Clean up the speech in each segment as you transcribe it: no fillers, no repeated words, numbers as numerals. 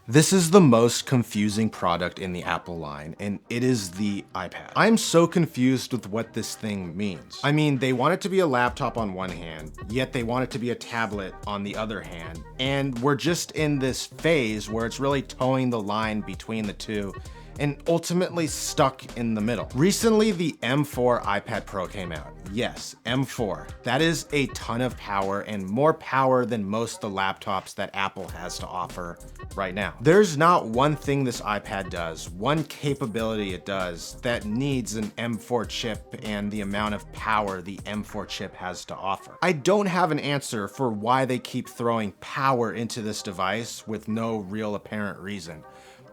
This is the most confusing product in the Apple line, and it is the iPad. I'm so confused with what this thing means. I mean, they want it to be a laptop on one hand, yet they want it to be a tablet on the other hand, and we're just in this phase where it's really towing the line between the two and ultimately stuck in the middle. Recently, the M4 iPad Pro came out. Yes, M4. That is a ton of power and more power than most of the laptops that Apple has to offer right now. There's not one thing this iPad does, one capability it does that needs an M4 chip and the amount of power the M4 chip has to offer. I don't have an answer for why they keep throwing power into this device with no real apparent reason,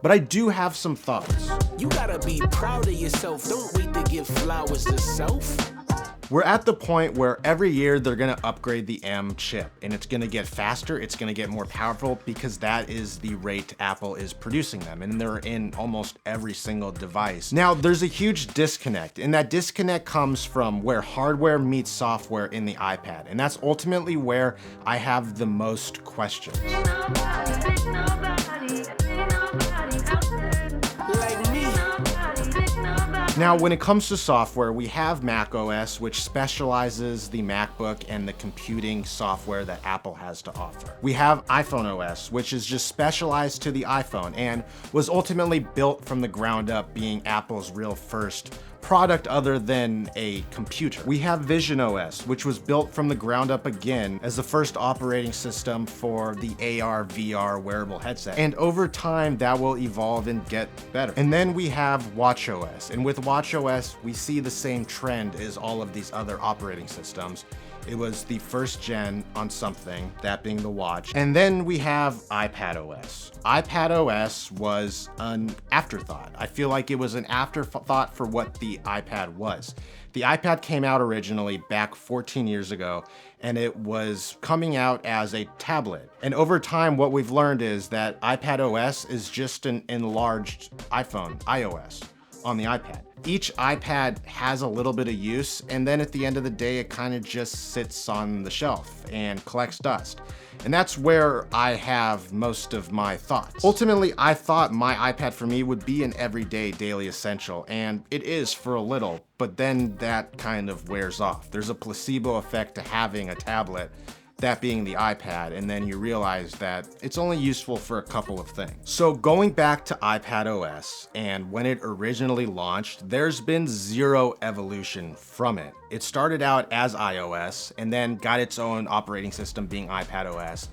but I do have some thoughts. You gotta be proud of yourself. Don't wait to give flowers to self. We're at the point where every year they're gonna upgrade the M chip, and it's gonna get faster, it's gonna get more powerful, because that is the rate Apple is producing them, and they're in almost every single device. Now, there's a huge disconnect, and that disconnect comes from where hardware meets software in the iPad, and that's ultimately where I have the most questions. Now, when it comes to software, we have macOS, which specializes the MacBook and the computing software that Apple has to offer. We have iPhone OS, which is just specialized to the iPhone and was ultimately built from the ground up, being Apple's real first product other than a computer. We have Vision OS, which was built from the ground up again as the first operating system for the AR, VR wearable headset. And over time, that will evolve and get better. And then we have watchOS. And with watchOS, we see the same trend as all of these other operating systems. It was the first gen on something, that being the watch. And then we have iPadOS. iPadOS was an afterthought. I feel like it was an afterthought for what the iPad was. The iPad came out originally back 14 years ago, and it was coming out as a tablet. And over time, what we've learned is that iPadOS is just an enlarged iPhone, iOS, on the iPad. Each iPad has a little bit of use, and then at the end of the day, it kind of just sits on the shelf and collects dust. And that's where I have most of my thoughts. Ultimately, I thought my iPad for me would be an everyday daily essential, and it is for a little, but then that kind of wears off. There's a placebo effect to having a tablet, that being the iPad, and then you realize that it's only useful for a couple of things. So going back to iPadOS, and when it originally launched, there's been zero evolution from it. It started out as iOS and then got its own operating system being iPadOS,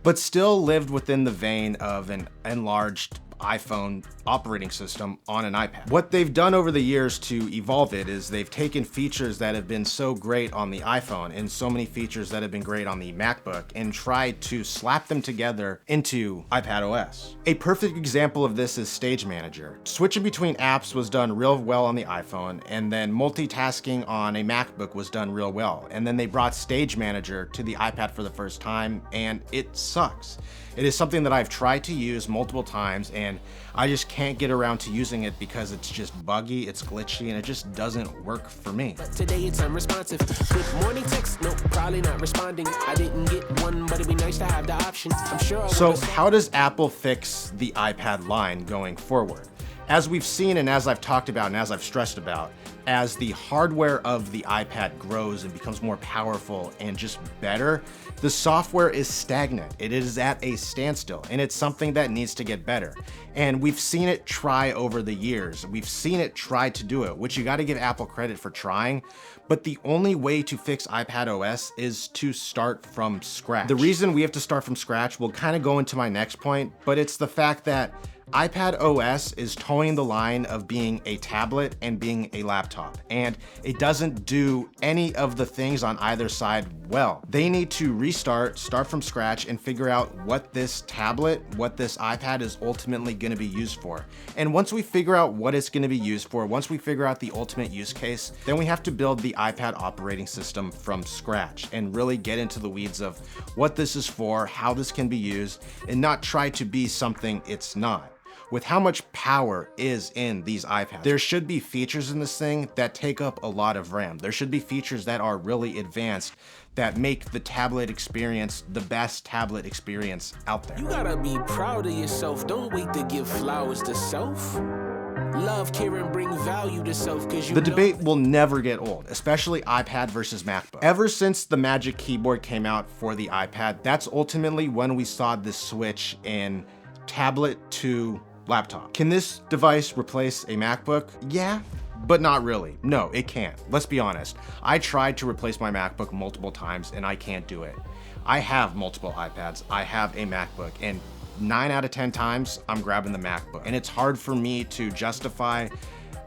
but still lived within the vein of an enlarged iPhone operating system on an iPad. What they've done over the years to evolve it is they've taken features that have been so great on the iPhone and so many features that have been great on the MacBook and tried to slap them together into iPadOS. A perfect example of this is Stage Manager. Switching between apps was done real well on the iPhone, and then multitasking on a MacBook was done real well. And then they brought Stage Manager to the iPad for the first time, and it sucks. It is something that I've tried to use multiple times, and I just can't get around to using it because it's just buggy, it's glitchy, and it just doesn't work for me. But today it's unresponsive. Good morning text, nope, probably not responding. I didn't get one, but it'd be nice to have the option. I'm sure. So how does Apple fix the iPad line going forward? As we've seen and as I've talked about and as I've stressed about, as the hardware of the iPad grows and becomes more powerful and just better, the software is stagnant. It is at a standstill, and it's something that needs to get better. And we've seen it try over the years. We've seen it try to do it, which you got to give Apple credit for trying. But the only way to fix iPadOS is to start from scratch. The reason we have to start from scratch will kind of go into my next point, but it's the fact that iPadOS is towing the line of being a tablet and being a laptop, and it doesn't do any of the things on either side well. They need to restart, start from scratch, and figure out what this tablet, what this iPad is ultimately going to be used for. And once we figure out what it's going to be used for, once we figure out the ultimate use case, then we have to build the iPad operating system from scratch and really get into the weeds of what this is for, how this can be used, and not try to be something it's not. with how much power is in these iPads. There should be features in this thing that take up a lot of RAM. There should be features that are really advanced that make the tablet experience the best tablet experience out there. You gotta be proud of yourself. Don't wait to give flowers to self. Love, care, and bring value to self, cause you The debate will never get old, especially iPad versus MacBook. Ever since the Magic Keyboard came out for the iPad, that's ultimately when we saw this switch in tablet to laptop. Can this device replace a MacBook? Yeah, but not really. No, it can't. Let's be honest. I tried to replace my MacBook multiple times and I can't do it. I have multiple iPads, I have a MacBook, and 9 out of 10 times, I'm grabbing the MacBook. And it's hard for me to justify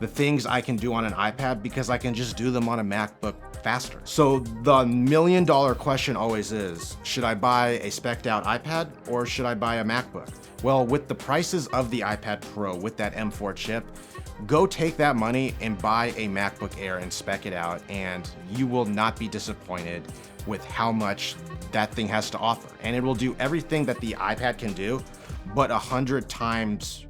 the things I can do on an iPad because I can just do them on a MacBook faster. So the million-dollar question always is, should I buy a spec'd out iPad or should I buy a MacBook? Well, with the prices of the iPad Pro with that M4 chip, go take that money and buy a MacBook Air and spec it out, and you will not be disappointed with how much that thing has to offer. And it will do everything that the iPad can do, but 100 times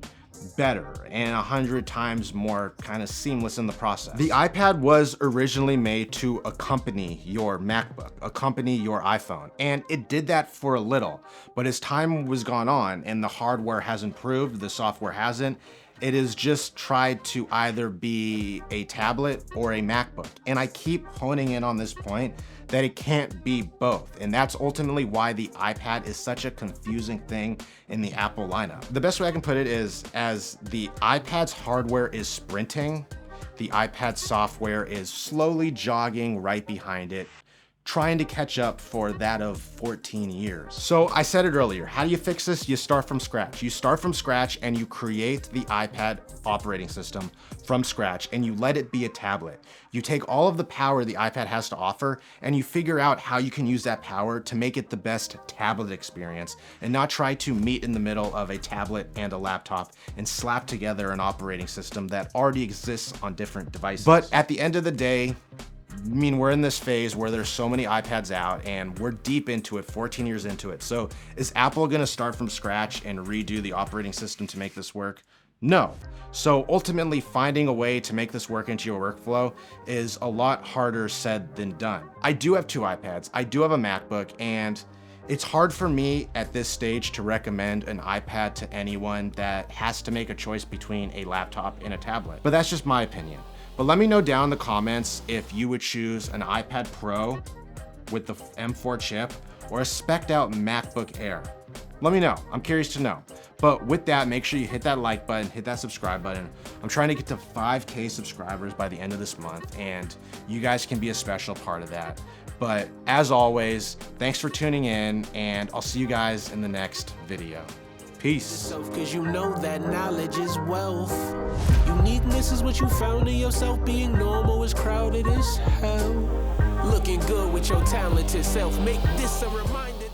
better and 100 times more kind of seamless in the process. The iPad was originally made to accompany your MacBook, accompany your iPhone, and it did that for a little. But as time was gone on and the hardware has improved, the software hasn't, it has just tried to either be a tablet or a MacBook. And I keep honing in on this point that it can't be both. And that's ultimately why the iPad is such a confusing thing in the Apple lineup. The best way I can put it is, as the iPad's hardware is sprinting, the iPad software is slowly jogging right behind it, trying to catch up for that of 14 years. So I said it earlier, how do you fix this? You start from scratch. You start from scratch and you create the iPad operating system from scratch and you let it be a tablet. You take all of the power the iPad has to offer and you figure out how you can use that power to make it the best tablet experience and not try to meet in the middle of a tablet and a laptop and slap together an operating system that already exists on different devices. But at the end of the day, I mean, we're in this phase where there's so many iPads out and we're deep into it, 14 years into it. So is Apple gonna start from scratch and redo the operating system to make this work? No. So ultimately finding a way to make this work into your workflow is a lot harder said than done. I do have 2 iPads, I do have a MacBook, and it's hard for me at this stage to recommend an iPad to anyone that has to make a choice between a laptop and a tablet. But that's just my opinion. But let me know down in the comments if you would choose an iPad Pro with the M4 chip or a spec'd out MacBook Air. Let me know, I'm curious to know. But with that, make sure you hit that like button, hit that subscribe button. I'm trying to get to 5K subscribers by the end of this month, and you guys can be a special part of that. But as always, thanks for tuning in, and I'll see you guys in the next video. Peace. Cause you know that knowledge is wealth. Uniqueness is what you found in yourself. Being normal is crowded as hell. Looking good with your talented self. Make this a reminder.